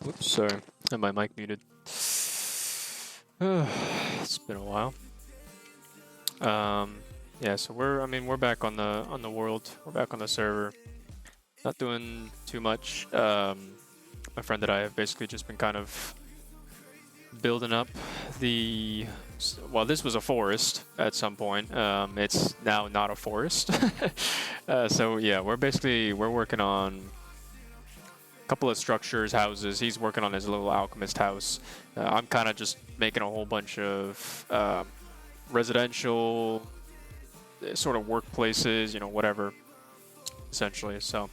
Whoops, sorry. Had my mic muted. It's been a while. Yeah, so we're back on the world. We're back on the server. Not doing too much. My friend and I have basically just been kind of building up the. Well, this was a forest at some point. It's now not a forest. So yeah, we're working on a couple of structures, houses. He's working on his little alchemist house. I'm kind of just making a whole bunch of residential sort of workplaces, you know, whatever, essentially. So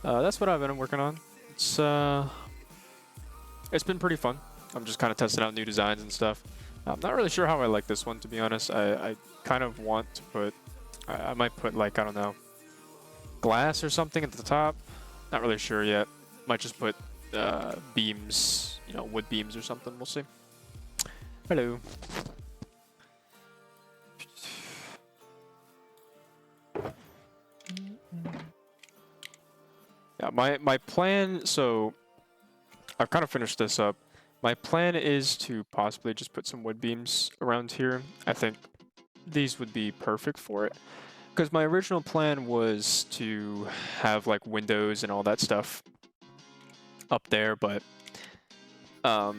that's what I've been working on. It's been pretty fun. I'm just kind of testing out new designs and stuff. I'm not really sure how I like this one, to be honest. I kind of want to put, I might put like, I don't know, glass or something at the top. Not really sure yet. Might just put beams, you know, wood beams or something. We'll see. Hello. Yeah, my plan, so I've kind of finished this up. My plan is to possibly just put some wood beams around here. I think these would be perfect for it. Because my original plan was to have like windows and all that stuff up there, but I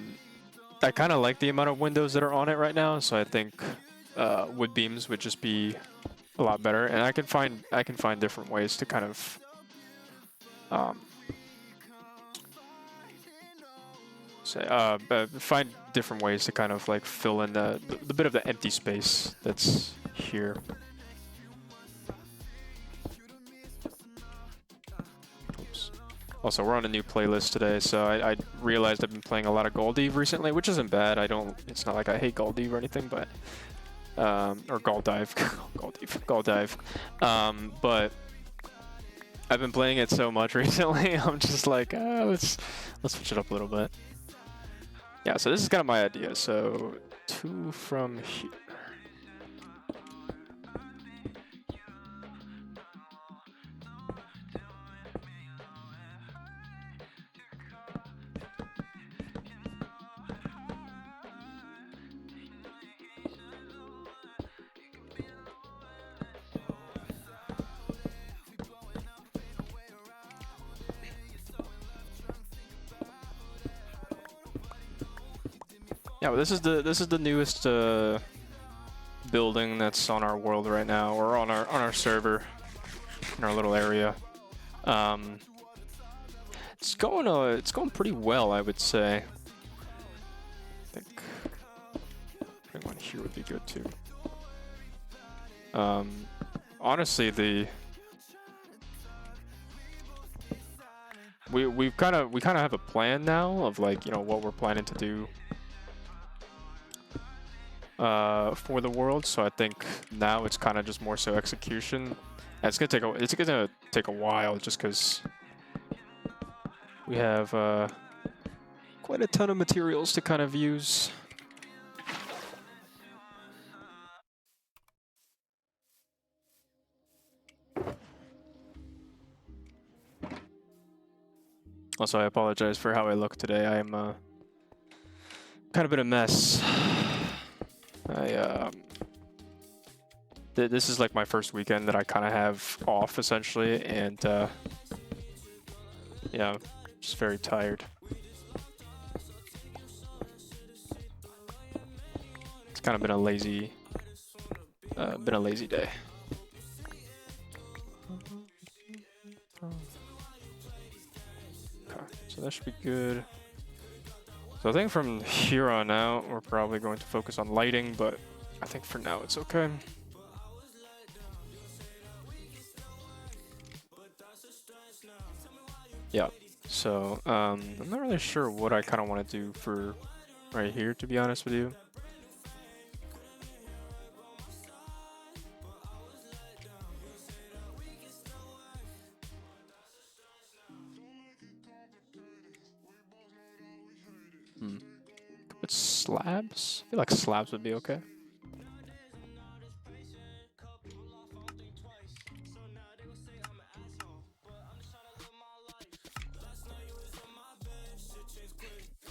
kind of like the amount of windows that are on it right now, so I think wood beams would just be a lot better. And I can find different ways to kind of find different ways to kind of like fill in the bit of the empty space that's here. Oops. Also, we're on a new playlist today, so I realized I've been playing a lot of Goldive recently, which isn't bad. It's not like I hate Goldive or anything, but or Goldive, Goldive. But I've been playing it so much recently. I'm just like, let's switch it up a little bit. Yeah, so this is kind of my idea. So 2 from here. Yeah, but this is the newest building that's on our world right now, or on our server, in our little area. It's going pretty well, I would say. I think putting one here would be good too. Honestly, we kind of have a plan now of like, you know, what we're planning to do for the world. So I think now it's kind of just more so execution. And it's gonna take a while, just because we have quite a ton of materials to kind of use. Also, I apologize for how I look today. I am kind of been a mess. This is like my first weekend that I kind of have off, essentially, and Yeah, just very tired. It's kind of been a lazy day. Okay, so that should be good. So I think from here on out, we're probably going to focus on lighting, but I think for now it's okay. Yeah, so I'm not really sure what I kind of want to do for right here, to be honest with you. But slabs? I feel like slabs would be okay.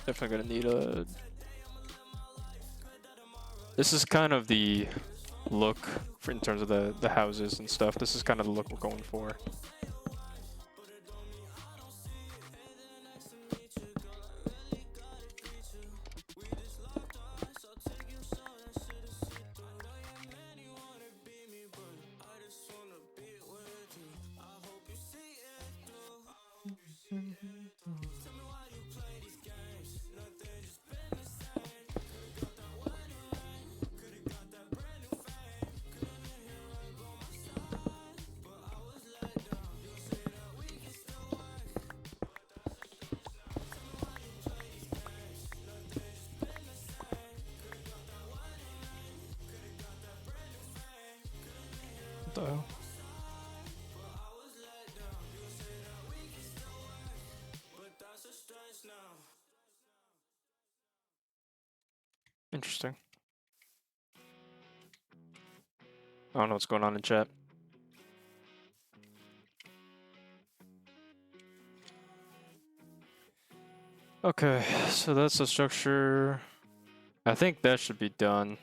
Definitely gonna need a... This is kind of the look for in terms of the houses and stuff. This is kind of the look we're going for. What the hell? Interesting. I don't know what's going on in chat. Okay, so that's the structure. I think that should be done.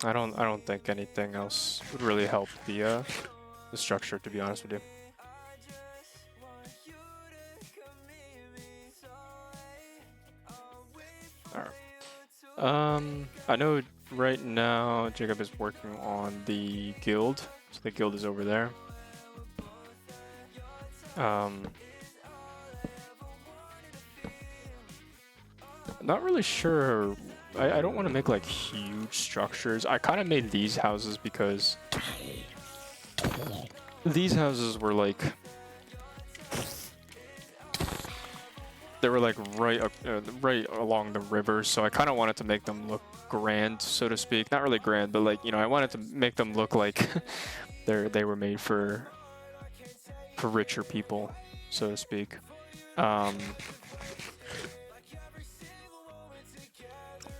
I don't think anything else would really help the structure, to be honest with you. Alright. I know right now Jacob is working on the guild. So the guild is over there. Not really sure. I don't want to make like huge structures. I kind of made these houses because these houses were like they were like right along the river, so I kind of wanted to make them look grand, so to speak. Not really grand, but like, you know, I wanted to make them look like they were made for richer people, so to speak.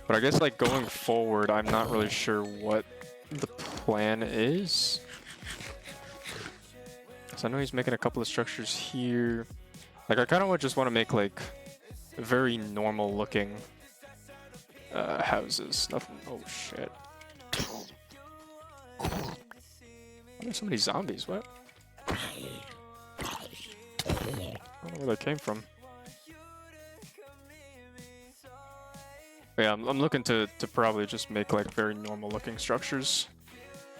But I guess like going forward, I'm not really sure what the plan is. So I know he's making a couple of structures here. Like I kind of just want to make like very normal looking houses. Nothing. Oh shit. There's so many zombies. What? I don't know where they came from. But yeah, I'm looking to probably just make like very normal looking structures.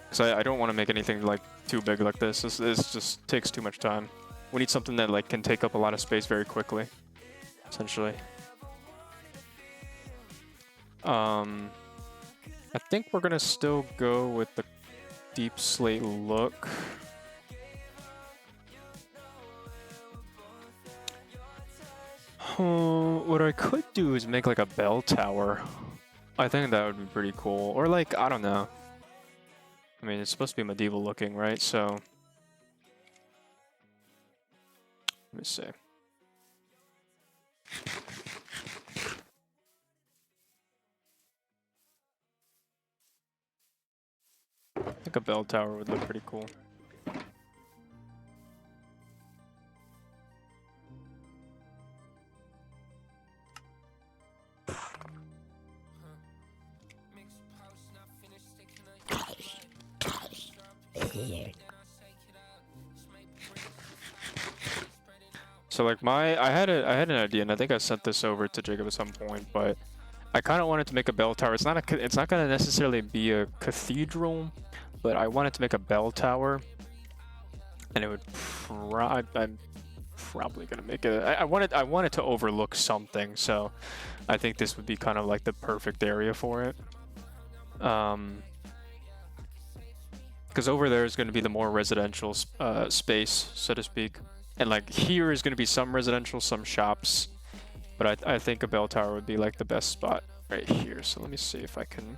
Because I don't want to make anything like too big like this. This just takes too much time. We need something that like can take up a lot of space very quickly, essentially. I think we're gonna still go with the deep slate look. What I could do is make like a bell tower. I think that would be pretty cool. Or like, I don't know. I mean, it's supposed to be medieval looking, right? So, let me see. I think a bell tower would look pretty cool. So like I had an idea, and I think I sent this over to Jacob at some point, but I kind of wanted to make a bell tower. It's not gonna necessarily be a cathedral, but I wanted to make a bell tower, and it would I'm probably gonna make it. I wanted to overlook something, so I think this would be kind of like the perfect area for it. Because over there is going to be the more residential space, so to speak, and like here is going to be some residential, some shops, but I think a bell tower would be like the best spot right here. So let me see if I can.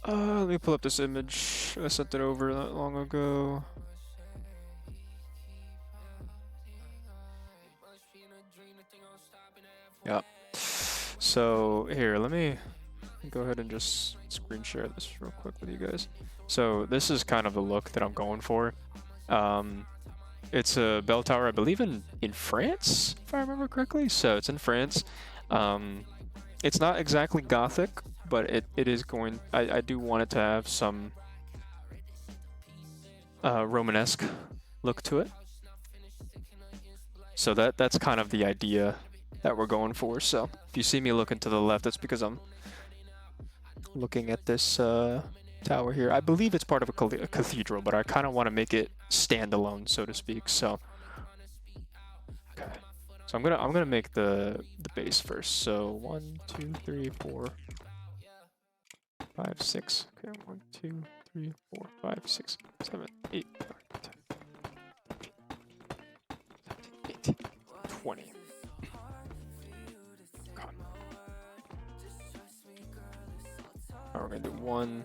Let me pull up this image. I sent it over not long ago. Yeah. So here, let me go ahead and just screen share this real quick with you guys. So this is kind of the look that I'm going for. It's a bell tower, I believe in France, if I remember correctly. So it's in France. It's not exactly Gothic, but it is going. I do want it to have some Romanesque look to it. So that's kind of the idea that we're going for. So if you see me looking to the left, that's because I'm looking at this tower here. I believe it's part of a cathedral, but I kind of want to make it standalone, so to speak. So okay, so I'm gonna make the base first. So 1, 2, 3, 4, 5, 6. Okay, 1, 2, 3, 4, 5, 6, 7, 8, 9, 10, 18, 20. We're gonna do 1.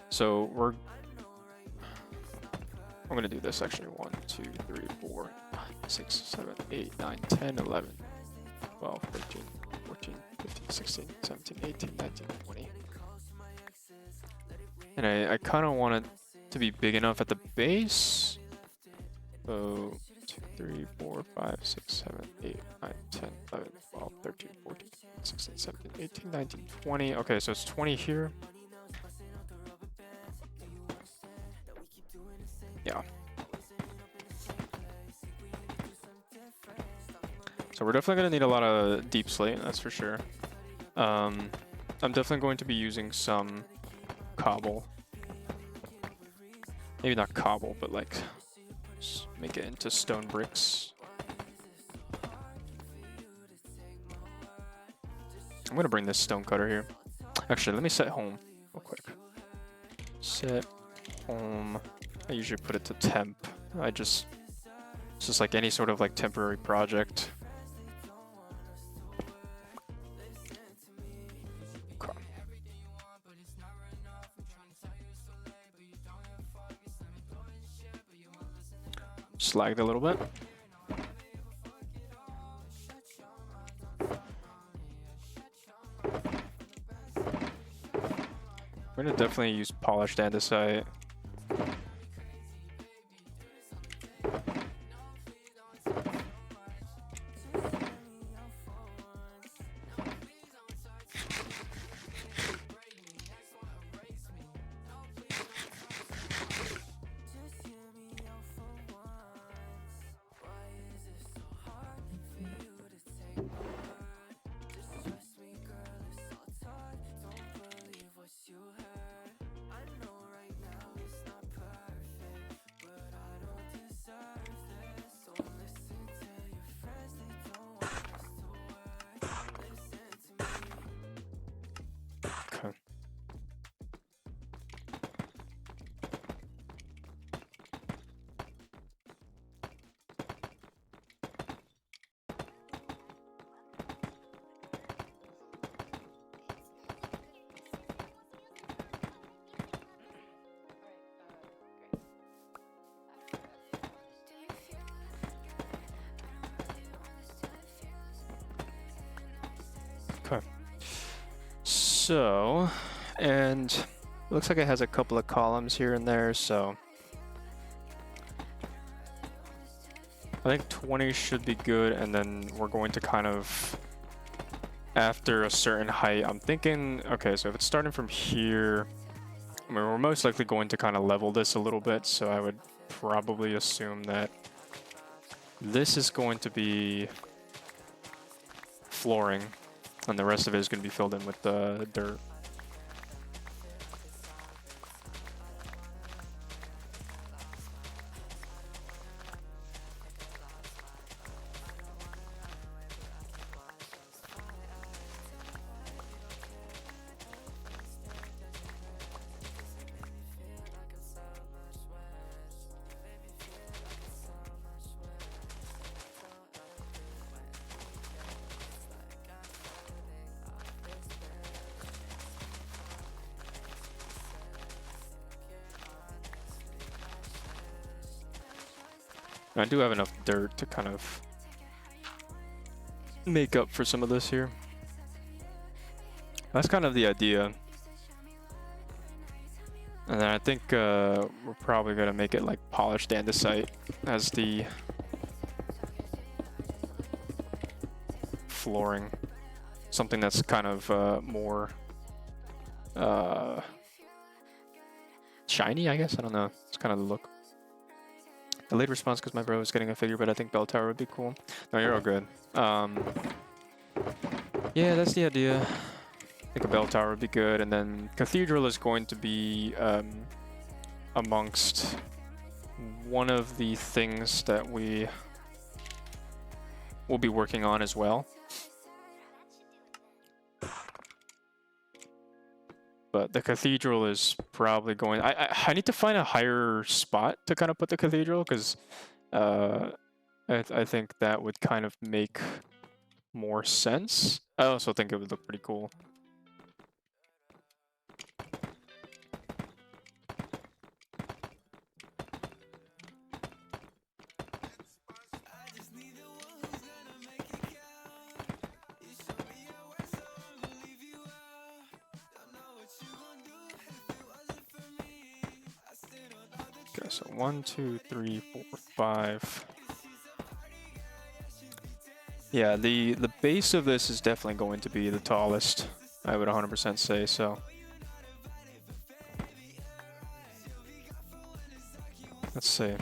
So I'm gonna do this actually. 1, 2, 3, 4, 5, 6, 7, 8, 9, 10, 11, 12, 13, 14, 15, 16, 17, 18, 19, 20. And I kind of want it to be big enough at the base. So 2, 3, 4, 5, 6, 7, 8, 9, 10, 11, 12, 13, 14, 16, 17, 18, 19, 20. Okay, so it's 20 here. Yeah. So we're definitely going to need a lot of deep slate, that's for sure. I'm definitely going to be using some cobble. Maybe not cobble, but like just make it into stone bricks. I'm going to bring this stone cutter here. Actually, let me set home real quick. Set home. I usually put it to temp. It's just like any sort of like temporary project. Okay. Just lagged a little bit. We're gonna definitely use polished andesite. Okay. Okay. So, and it looks like it has a couple of columns here and there, so I think 20 should be good, and then we're going to kind of, after a certain height, I'm thinking, okay, so if it's starting from here, I mean, we're most likely going to kind of level this a little bit, so I would probably assume that this is going to be flooring, and the rest of it is going to be filled in with the dirt. I do have enough dirt to kind of make up for some of this here. That's kind of the idea. And then I think we're probably going to make it like polished andesite as the flooring. Something that's kind of more shiny, I guess. I don't know. It's kind of the look. Delayed response because my bro is getting a figure, but I think bell tower would be cool. No, you're all good. Yeah, that's the idea. I think a bell tower would be good, and then cathedral is going to be amongst one of the we will be working on as well. But the cathedral is probably going... I need to find a higher spot to kind of put the cathedral, because I think that would kind of make more sense. I also think it would look pretty cool. Okay, so 1, 2, 3, 4, 5. Yeah, the base of this is definitely going to be the tallest. I would 100% say so. Let's see.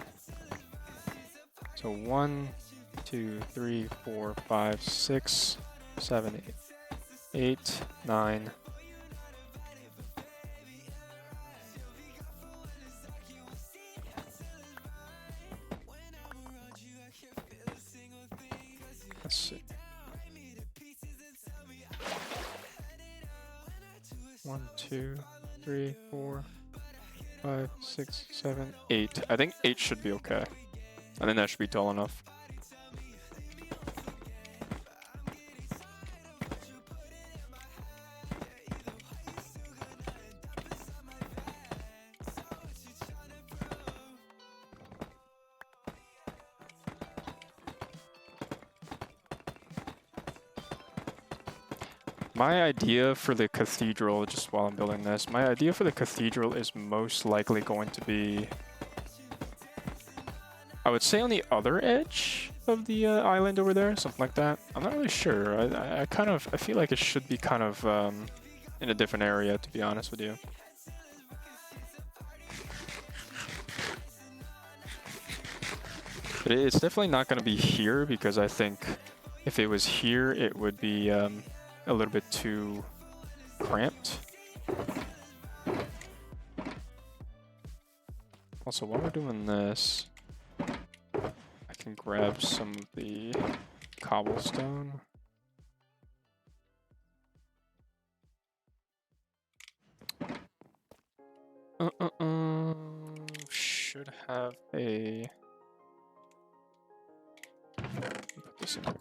So 1, 2, 3, 4, 5, 6, 7, 8, 9. Let's see. 1, 2, 3, 4, 5, 6, 7, 8. I think 8 should be okay. I think that should be tall enough. My idea for the cathedral, just while I'm building this, my idea for the cathedral is most likely going to be, I would say on the other edge of the island over there, something like that. I'm not really sure. I feel like it should be kind of in a different area, to be honest with you. But it's definitely not going to be here, because I think if it was here, it would be a little bit too cramped. Also, while we're doing this, I can grab some of the cobblestone. Should have a... Put this in here.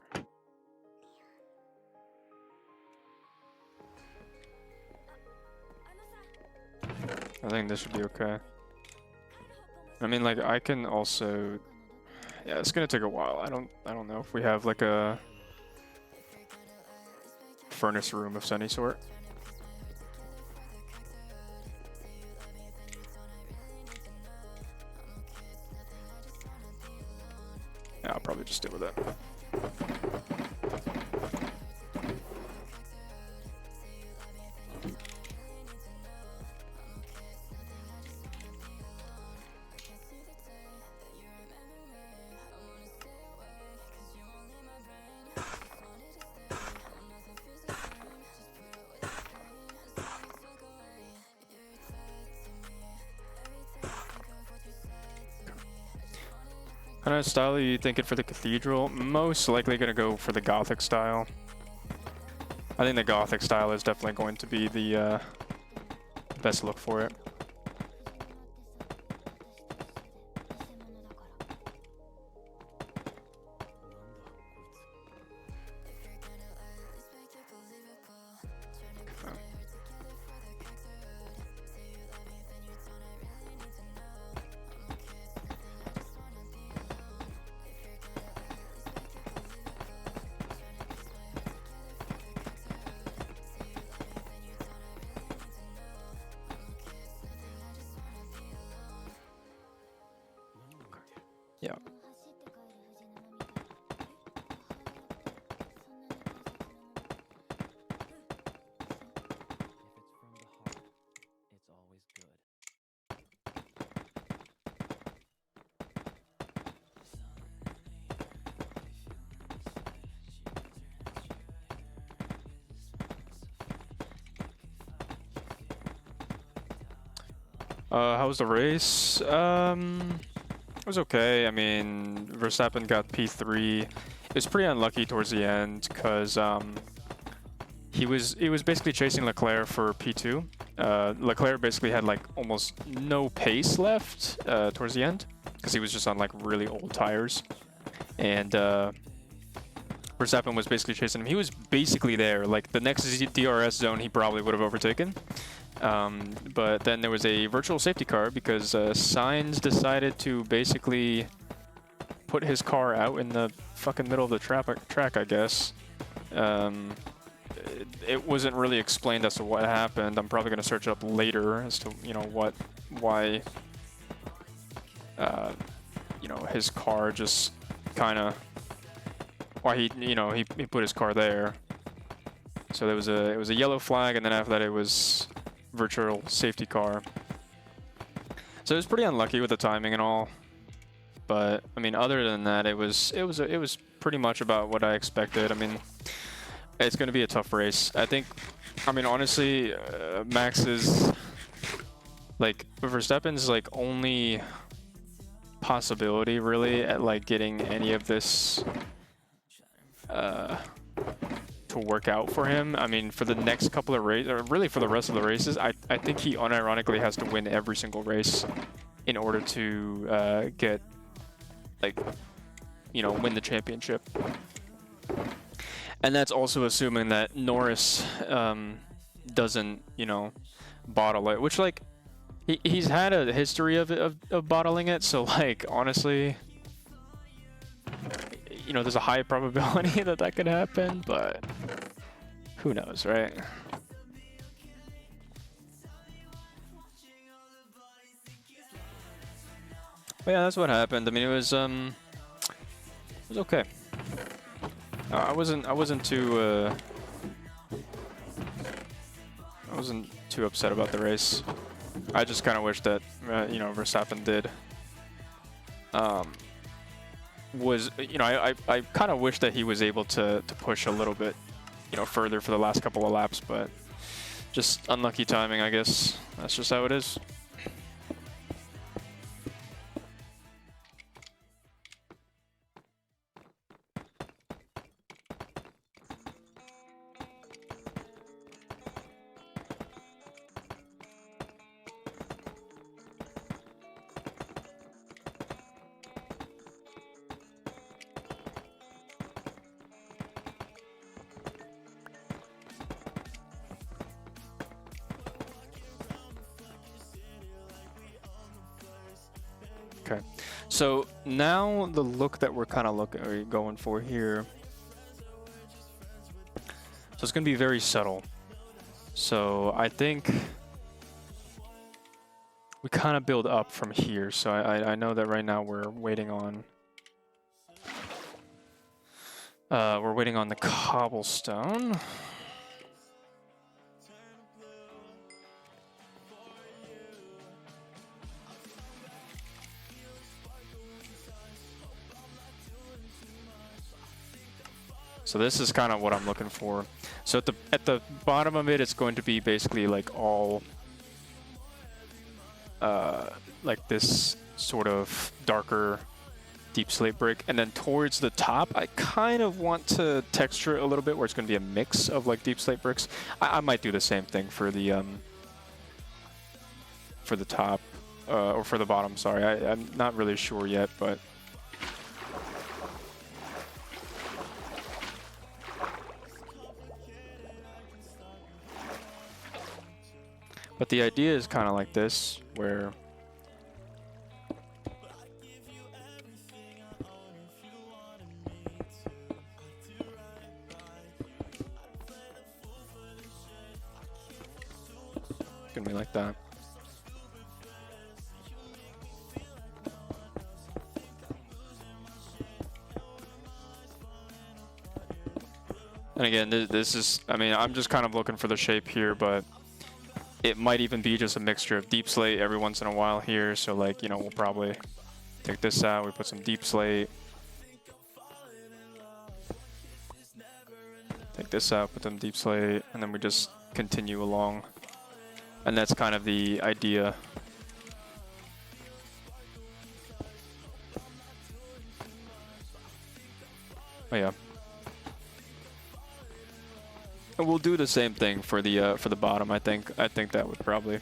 I think this should be okay. I mean, like, I can also... Yeah, it's gonna take a while. I don't know if we have, like, a furnace room of any sort. Yeah, I'll probably just deal with that. kind of style are you thinking for the Cathedral? Most likely going to go for the Gothic style. I think the Gothic style is definitely going to be the best look for it. Yeah. How was the race? It was okay. I mean, Verstappen got P3. It was pretty unlucky towards the end because he was basically chasing Leclerc for P2. Leclerc basically had like almost no pace left towards the end because he was just on like really old tires, and Verstappen was basically chasing him. He was basically there. Like the next DRS zone, he probably would have overtaken. But then there was a virtual safety car because Sainz decided to basically put his car out in the fucking middle of the track, I guess. It wasn't really explained as to what happened. I'm probably going to search it up later as to, you know, why, you know, his car just kind of, why he put his car there. So there was it was a yellow flag, and then after that it was virtual safety car. So it was pretty unlucky with the timing and all, but I mean, other than that, it was pretty much about what I expected. I mean, it's going to be a tough race. I think, I mean, honestly, Max is like Verstappen's like only possibility really at like getting any of this to work out for him. I mean, for the next couple of races, or really for the rest of the races, I think he unironically has to win every single race in order to get, like, you know, win the championship. And that's also assuming that Norris doesn't, you know, bottle it, which, like, he's had a history of bottling it, so, like, honestly, you know, there's a high probability that that could happen, but who knows, right? But yeah, that's what happened. I mean, it was okay. I wasn't too upset about the race. I just kind of wish that you know, Verstappen did you know, I kind of wish that he was able to push a little bit, you know, further for the last couple of laps, but just unlucky timing, I guess. That's just how it is. Okay, so now the look that we're kind of going for here. So it's going to be very subtle. So I think we kind of build up from here. So I know that right now we're waiting on the cobblestone. So this is kind of what I'm looking for. So at the bottom of it, it's going to be basically like all like this sort of darker deep slate brick, and then towards the top, I kind of want to texture it a little bit, where it's going to be a mix of like deep slate bricks. I might do the same thing for the top or for the bottom. Sorry, I'm not really sure yet, but. But the idea is kind of like this, where it's gonna be like that. And again, this is, I mean, I'm just kind of looking for the shape here, but it might even be just a mixture of deep slate every once in a while here. So like, you know, we'll probably take this out, we put some deep slate. Take this out, put some deep slate, and then we just continue along. And that's kind of the idea. Oh yeah. And we'll do the same thing for the bottom. I think that would probably,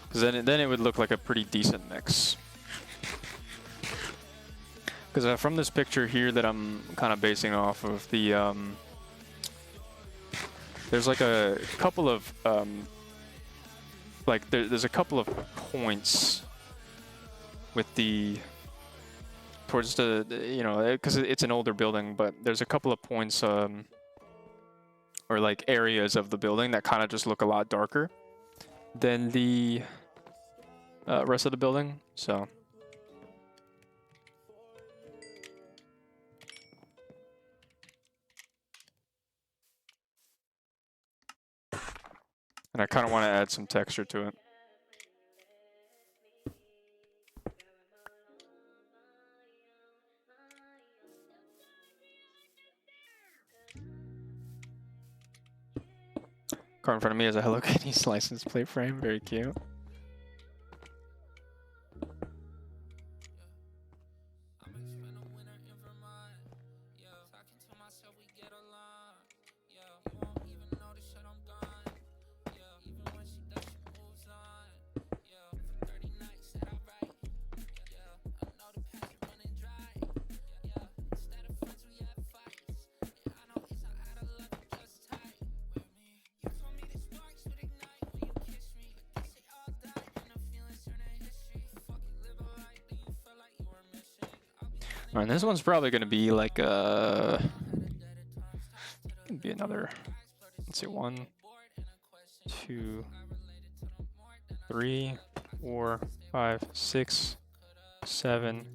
because then it would look like a pretty decent mix. Because from this picture here that I'm kind of basing off of, the there's like a couple of like there's a couple of points with the towards the, you know, because it's an older building, but there's a couple of points or like areas of the building that kind of just look a lot darker than the rest of the building. So and I kind of want to add some texture to it. Car in front of me has a Hello Kitty's license plate frame. Very cute. Alright, this one's probably going to be like be another, let's see, 1, 2, 3, 4, 5, 6, 7,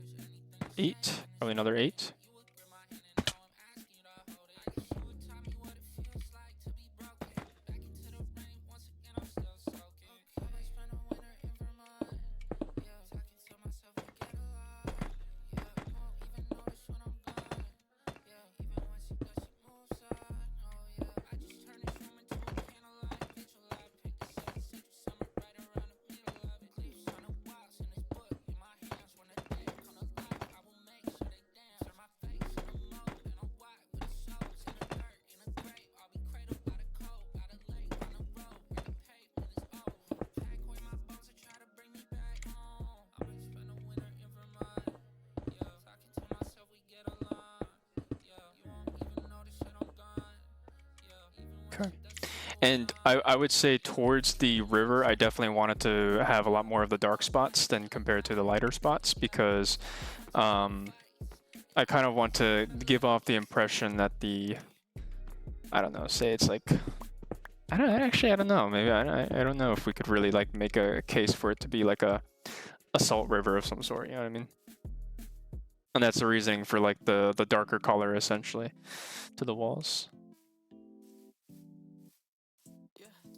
8, probably another 8. And I would say towards the river, I definitely wanted to have a lot more of the dark spots than compared to the lighter spots, because I kind of want to give off the impression that the, I don't know, say it's like, I don't know, maybe I don't know if we could really like make a case for it to be like a salt river of some sort, you know what I mean? And that's the reasoning for like the darker color essentially to the walls.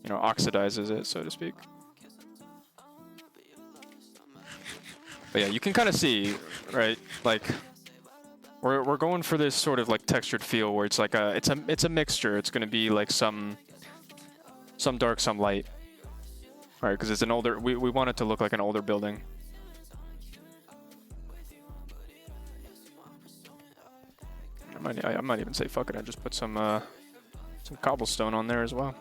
You know, oxidizes it, so to speak. But yeah, you can kind of see, right? Like, we're going for this sort of like textured feel where it's like it's a mixture. It's gonna be like some dark, some light. All right, because it's an older. We want it to look like an older building. I might even say fuck it. I just put some cobblestone on there as well.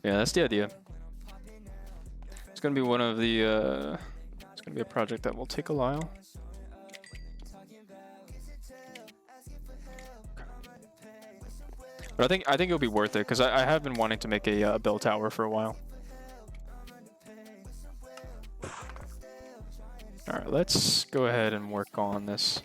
Yeah, that's the idea. It's gonna be one of the. It's gonna be a project that will take a while. But I think it'll be worth it because I have been wanting to make a bell tower for a while. All right, let's go ahead and work on this.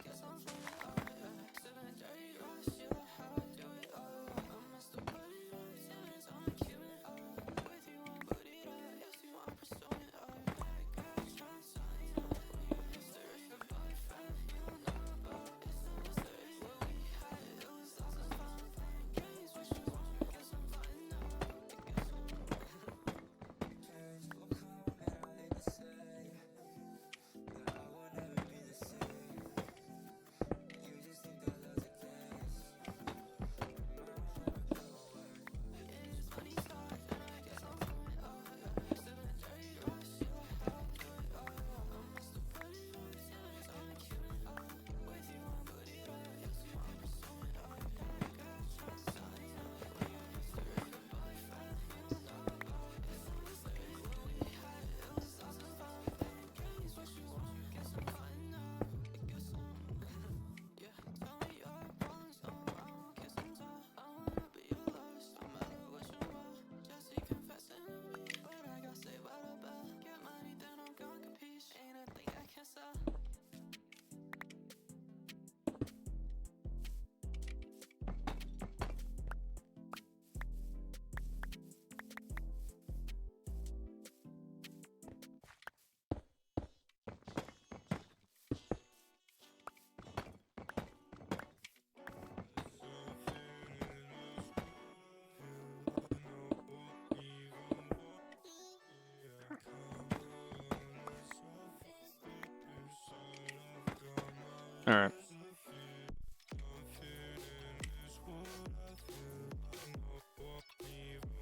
All right.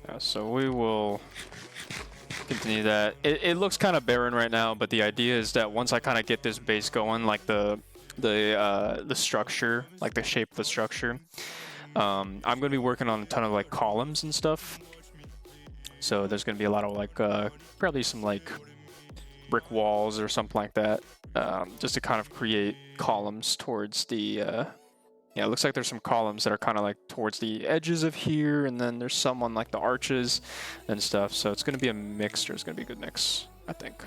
Yeah, so we will continue that. It looks kind of barren right now, but the idea is that once I kind of get this base going, like the structure, like the shape of the structure, I'm gonna be working on a ton of like columns and stuff. So there's gonna be a lot of like probably some like brick walls or something like that, just to kind of create columns towards the. Yeah, it looks like there's some columns that are kind of like towards the edges of here, and then there's some on like the arches and stuff. So it's gonna be a mixture. It's gonna be a good mix, I think.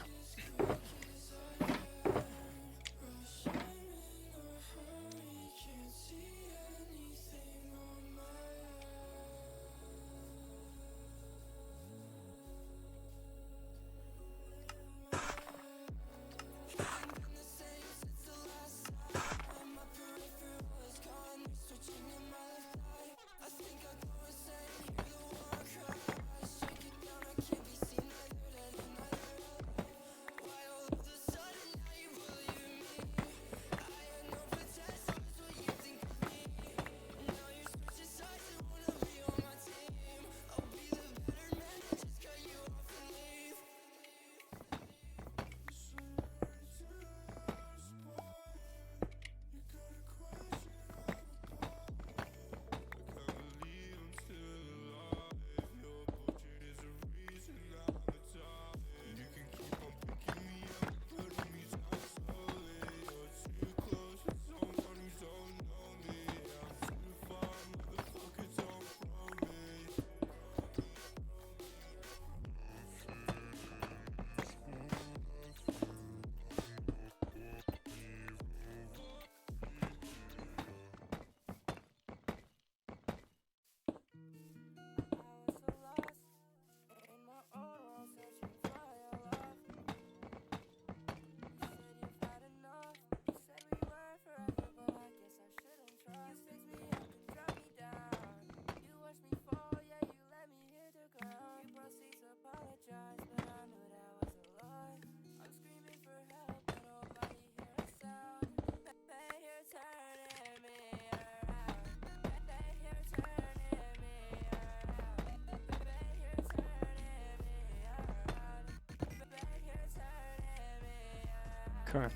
Okay.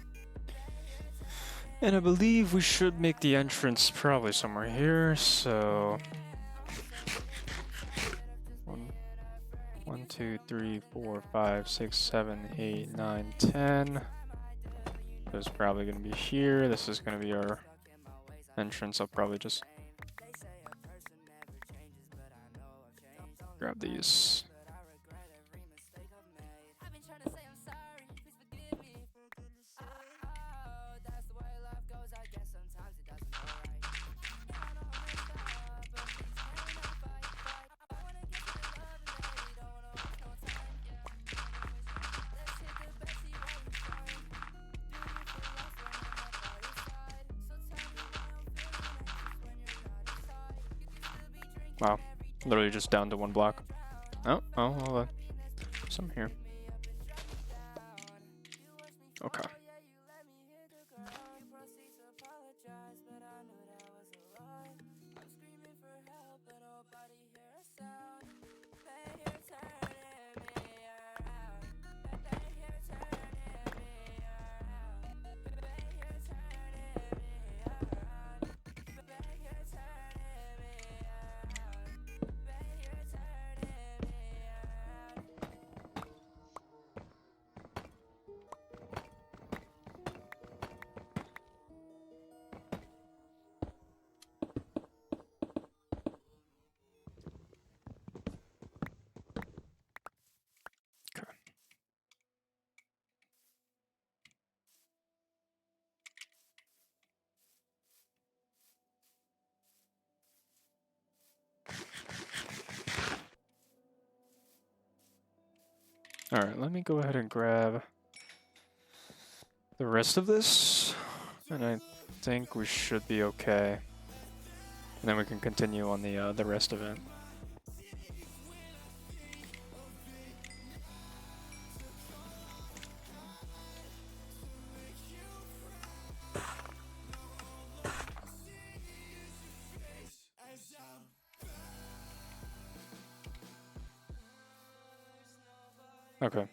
And I believe we should make the entrance probably somewhere here, so... 1, 2, 3, 4, 5, 6, 7, 8, 9, 10. This is probably going to be here. This is going to be our entrance. I'll probably just grab these. Wow, literally just down to one block. Oh, hold on. Some here. Okay. Alright, let me go ahead and grab the rest of this, and I think we should be okay. And then we can continue on the rest of it. Okay.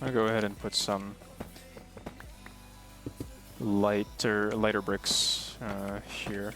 I'll go ahead and put some lighter bricks here.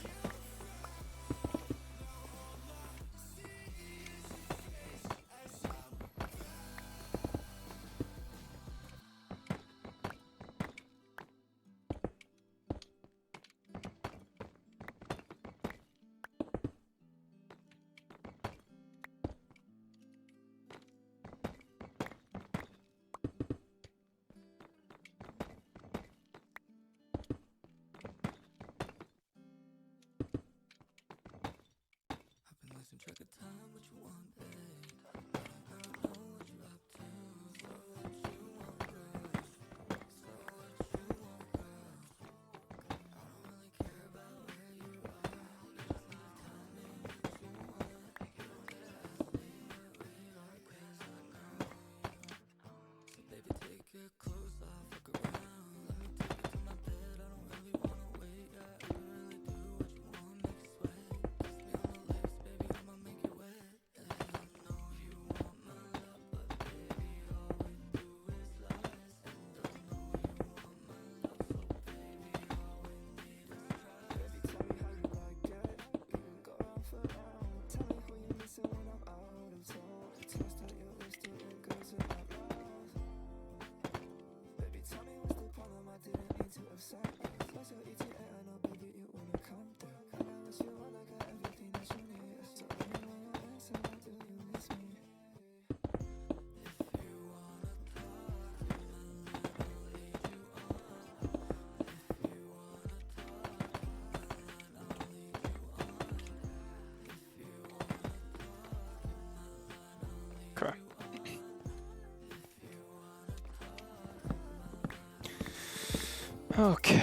Okay.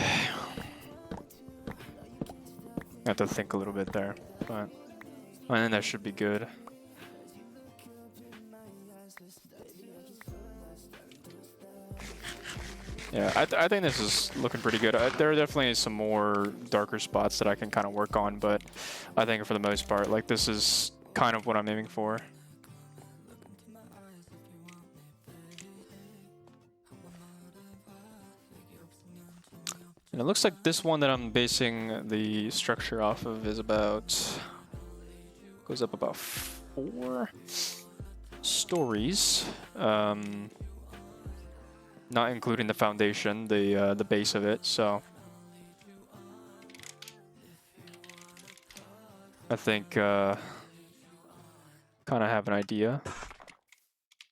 I have to think a little bit there, but I think that should be good. Yeah, I think this is looking pretty good. There are definitely some more darker spots that I can kind of work on, but I think for the most part, like, this is kind of what I'm aiming for. And it looks like this one that I'm basing the structure off of is about, goes up about 4 stories, not including the foundation, the base of it. So I think kind of have an idea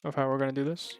of how we're gonna do this.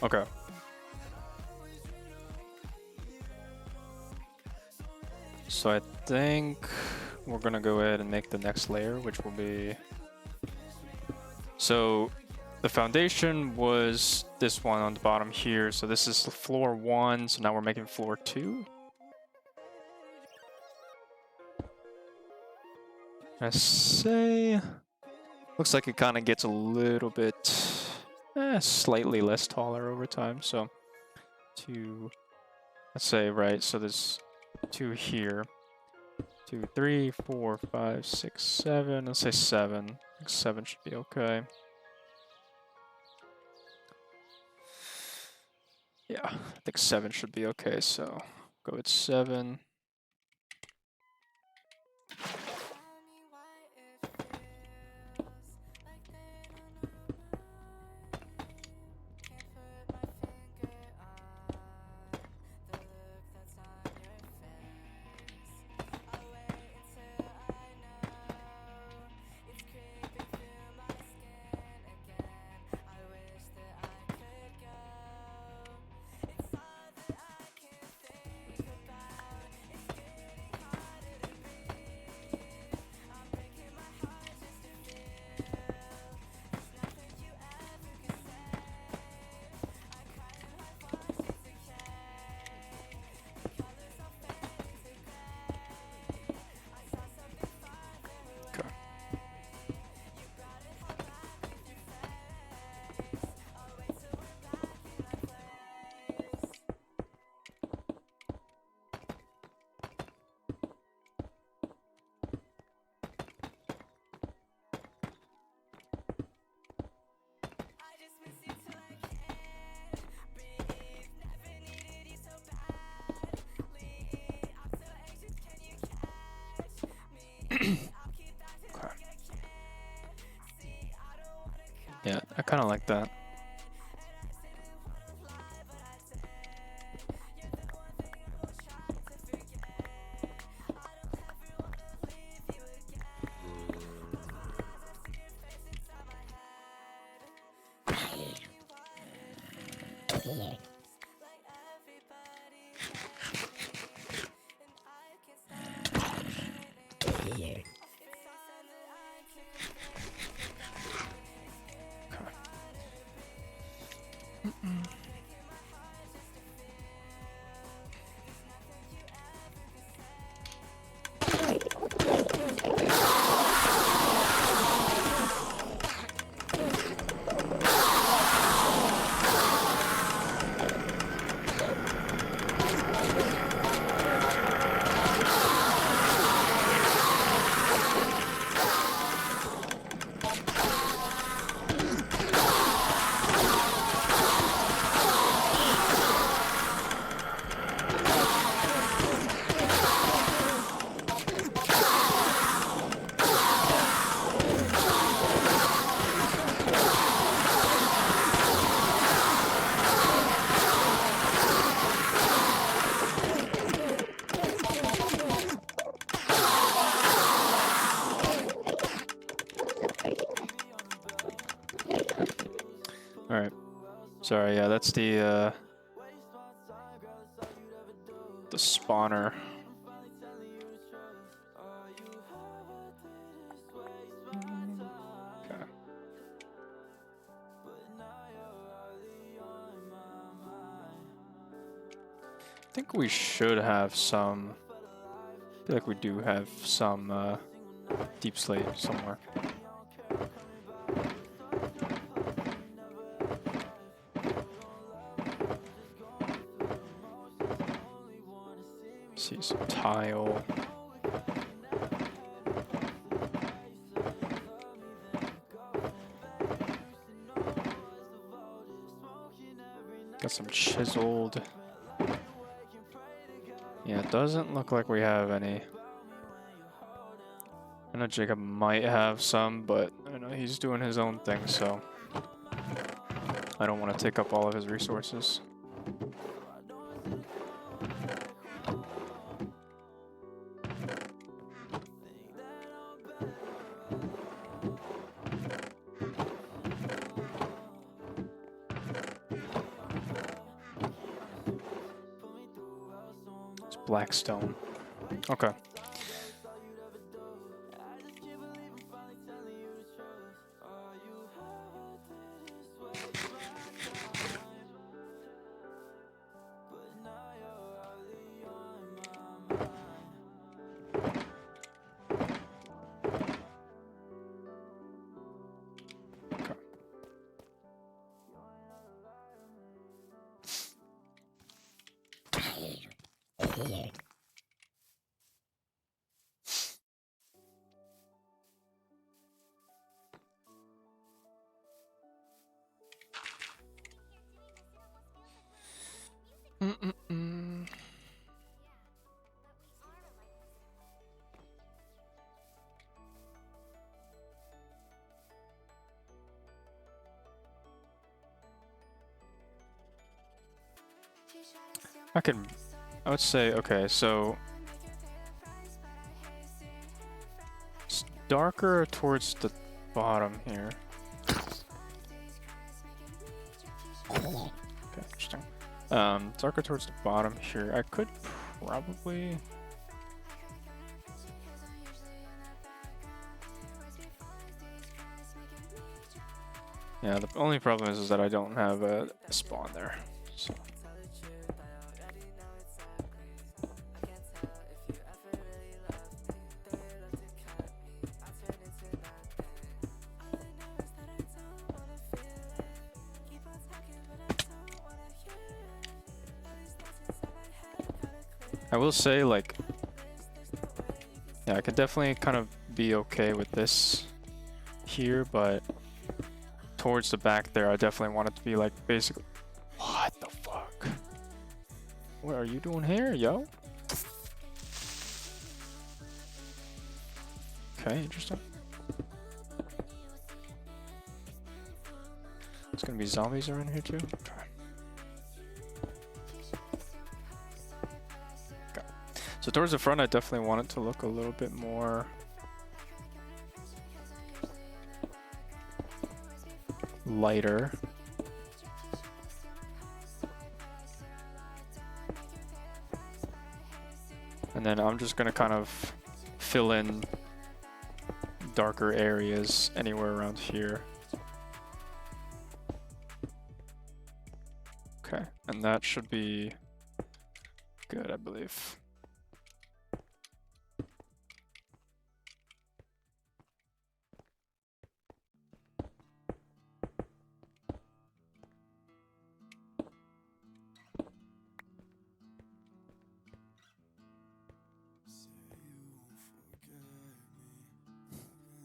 Okay. So I think we're gonna go ahead and make the next layer, which will be... So the foundation was this one on the bottom here. So this is floor 1. So now we're making floor 2. I say... Looks like it kind of gets a little bit... slightly less taller over time. So 2... Let's say, right, so there's 2 here. 2, 3, 4, 5, 6, 7. Let's say 7. I think 7 should be okay. Yeah, I think 7 should be okay, so go with 7. Yeah, I kind of like that. Alright. Sorry, yeah, that's the spawner. Okay. I think we should have some. I feel like we do have some deep slate somewhere. See some tile. Got some chiseled. Yeah, it doesn't look like we have any. I know Jacob might have some, but I know he's doing his own thing, so I don't want to take up all of his resources. It's Blackstone. Okay. I would say, okay, so it's darker towards the bottom here. Okay, interesting. Darker towards the bottom here. I could probably... Yeah, the only problem is that I don't have a spawn there, so... I will say, like, yeah, I could definitely kind of be okay with this here, but towards the back there, I definitely want it to be, like, basically... What the fuck? What are you doing here, yo? Okay, interesting. There's gonna be zombies around here, too? Okay. So towards the front, I definitely want it to look a little bit more lighter. And then I'm just gonna kind of fill in darker areas anywhere around here. Okay, and that should be good, I believe.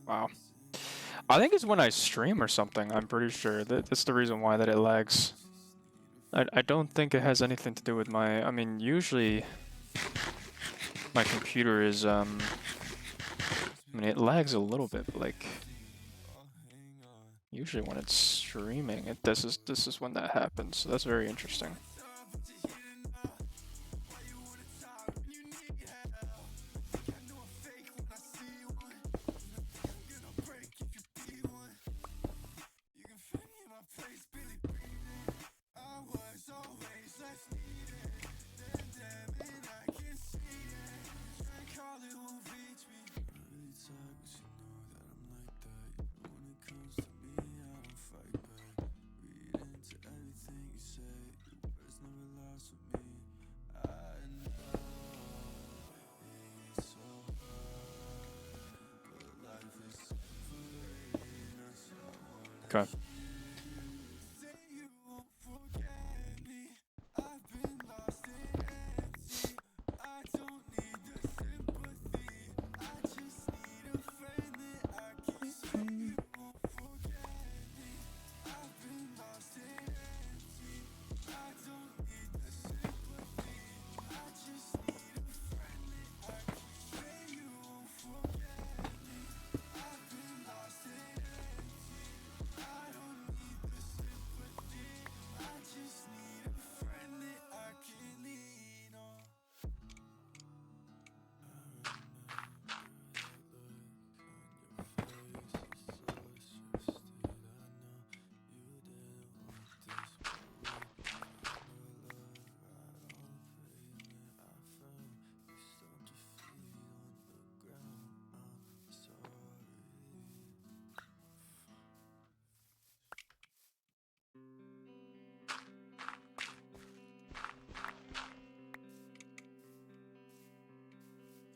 Wow. I think it's when I stream or something, I'm pretty sure. That's the reason why that it lags. I don't think it has anything to do with my... I mean, usually my computer is... I mean, it lags a little bit, but like... Usually when it's streaming, this is when that happens. So that's very interesting. Okay.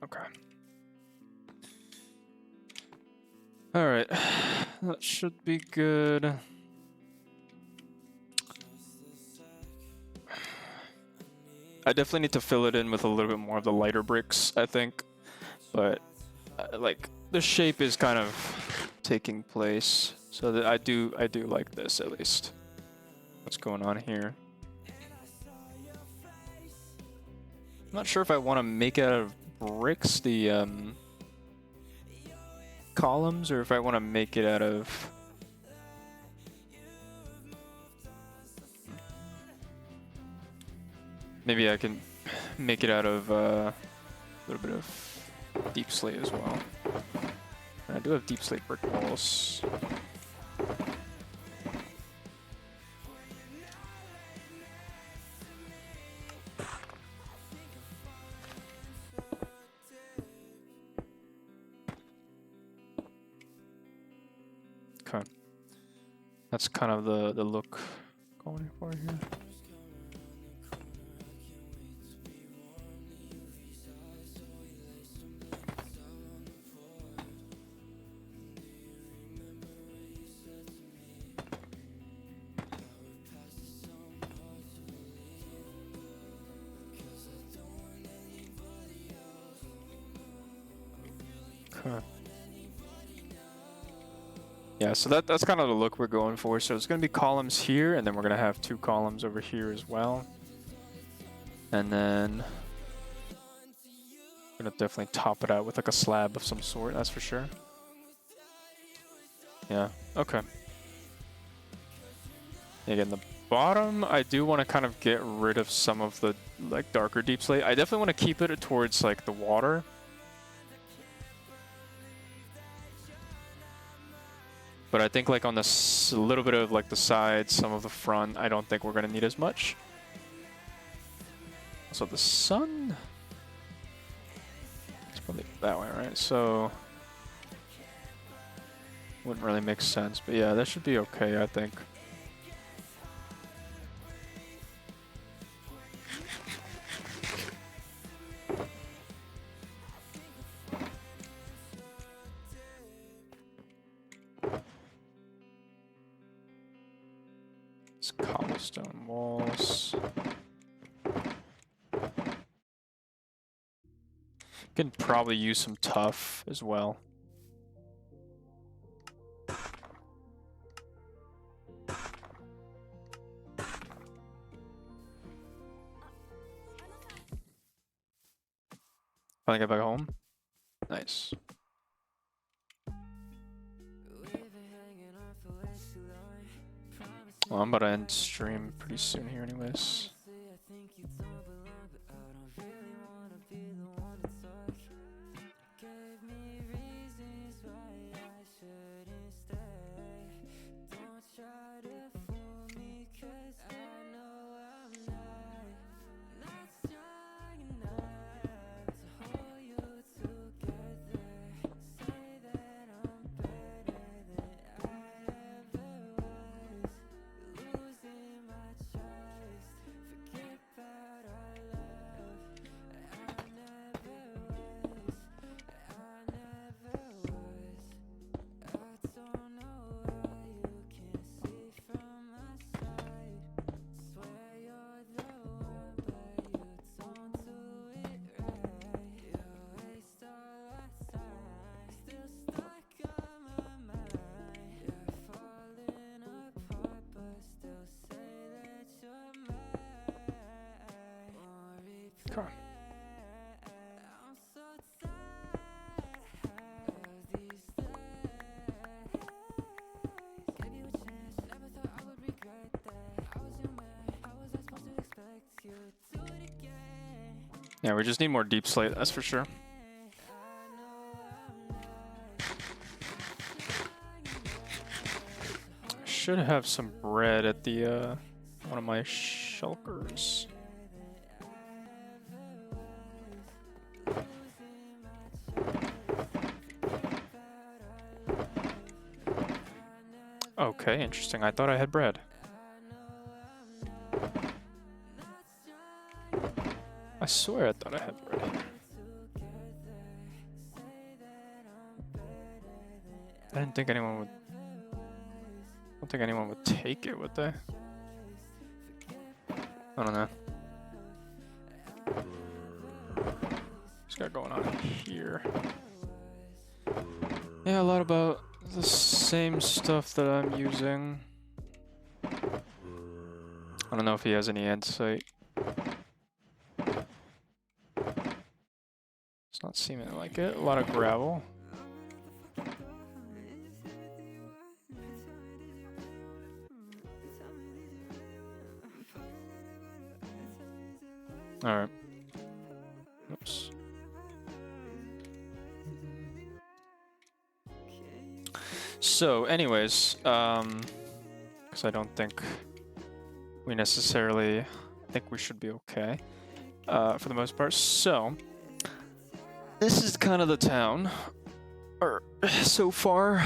Okay. All right. That should be good. I definitely need to fill it in with a little bit more of the lighter bricks, I think. But like the shape is kind of taking place, so that I do like this at least. What's going on here? I'm not sure if I want to make it out of bricks the columns, or if I want to make it out of... Maybe I can make it out of a little bit of deep slate as well. I do have deep slate brick walls. Okay. That's kind of the look going for here. Okay. Yeah, so that's kind of the look we're going for. So it's going to be columns here, and then we're going to have 2 columns over here as well. And then we're going to definitely top it out with like a slab of some sort, that's for sure. Yeah, okay. Again, the bottom, I do want to kind of get rid of some of the like darker deep slate. I definitely want to keep it towards like the water. But I think like on this, a little bit of like the sides, some of the front, I don't think we're going to need as much. So the sun... that way, right? So wouldn't really make sense, but yeah, that should be okay, I think. It's cobblestone walls. Can probably use some tough as well. Finally get back home. Nice. Well, I'm about to end stream pretty soon here anyways. Come on. Yeah, we just need more deep slate, that's for sure. I should have some bread at the one of my shulkers. Okay, interesting. I thought I had bread. I swear I thought I had bread. I didn't think anyone would... I don't think anyone would take it, would they? I don't know. What's got going on here? Yeah, a lot about the same stuff that I'm using. I don't know if he has any insight. It's not seeming like it. A lot of gravel. Alright. Oops. So, anyways, because I don't think we necessarily think we should be okay for the most part. So, this is kind of the town, or so far.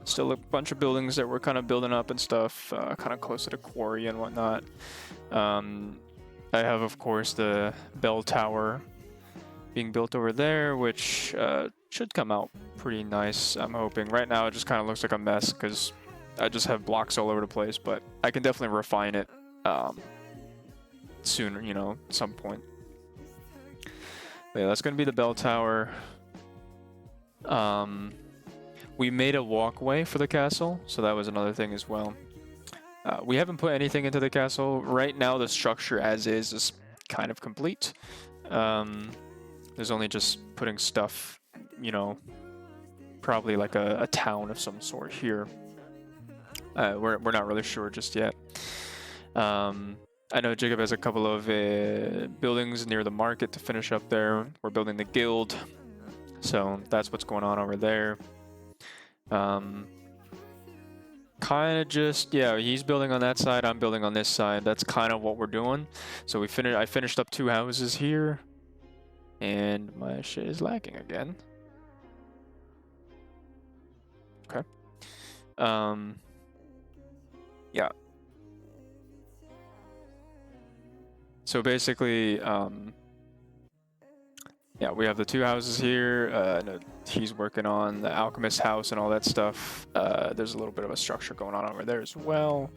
Still a bunch of buildings that we're kind of building up and stuff, kind of close to the quarry and whatnot. I have, of course, the bell tower being built over there, which should come out pretty nice, I'm hoping. Right now, it just kind of looks like a mess because I just have blocks all over the place, but I can definitely refine it sooner, you know, at some point. But yeah, that's going to be the bell tower. We made a walkway for the castle, so that was another thing as well. We haven't put anything into the castle. Right now, the structure as is kind of complete. There's only just putting stuff, you know, probably like a town of some sort here. We're not really sure just yet. I know Jacob has a couple of buildings near the market to finish up there. We're building the guild, so that's what's going on over there. Kind of just, yeah, he's building on that side, I'm building on this side. That's kind of what we're doing. So I finished up 2 houses here. And my shit is lagging again. Okay. Yeah. So basically, yeah, we have the 2 houses here. No, he's working on the alchemist house and all that stuff. There's a little bit of a structure going on over there as well.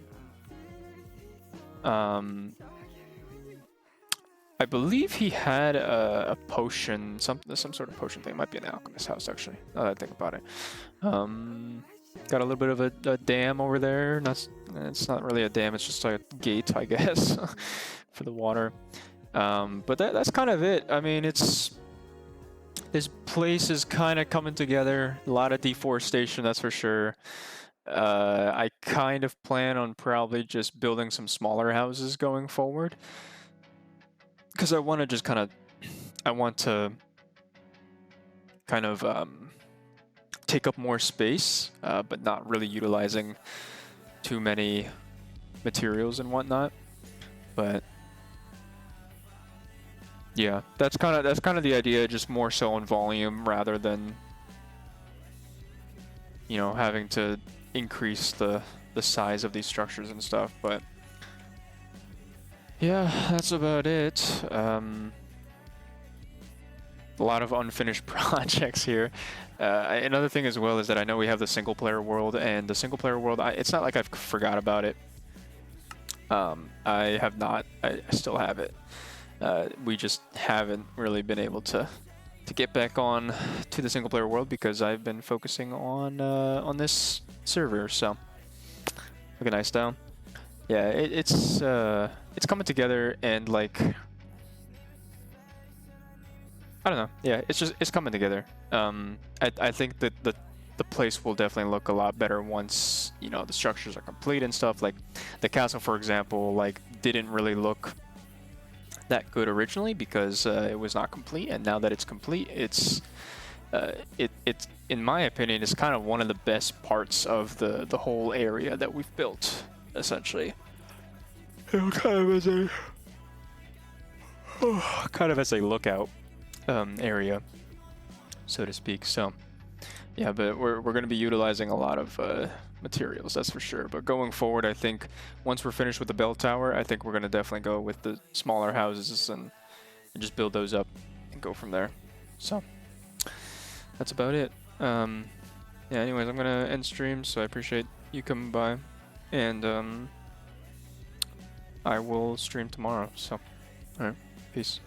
I believe he had a potion, some sort of potion thing. It might be an alchemist house, actually, now that I think about it. Got a little bit of a dam over there. It's not really a dam, it's just like a gate, I guess, for the water. But that's kind of it. I mean, this place is kind of coming together. A lot of deforestation, that's for sure. I kind of plan on probably just building some smaller houses going forward. Because I want to just kind of, I want to kind of take up more space, but not really utilizing too many materials and whatnot. But yeah, that's kind of the idea, just more so on volume rather than, you know, having to increase the size of these structures and stuff. But yeah, that's about it. A lot of unfinished projects here. Another thing as well is that I know we have the single player world, and the single player world, it's not like I've forgot about it. I have not. I still have it. We just haven't really been able to get back on to the single player world because I've been focusing on this server. So look at nice down. Yeah, it's coming together, and like, I don't know. Yeah, it's coming together. I think that the place will definitely look a lot better once, you know, the structures are complete and stuff. Like the castle, for example, like didn't really look that good originally because it was not complete, and now that it's complete, it's in my opinion, is kind of one of the best parts of the whole area that we've built, essentially. Kind of as a lookout area, so to speak. So yeah, but we're going to be utilizing a lot of materials, that's for sure. But going forward, I think once we're finished with the bell tower, I think we're going to definitely go with the smaller houses and just build those up and go from there. So that's about it. Yeah, anyways, I'm going to end stream, so I appreciate you coming by, and I will stream tomorrow. So all right, peace.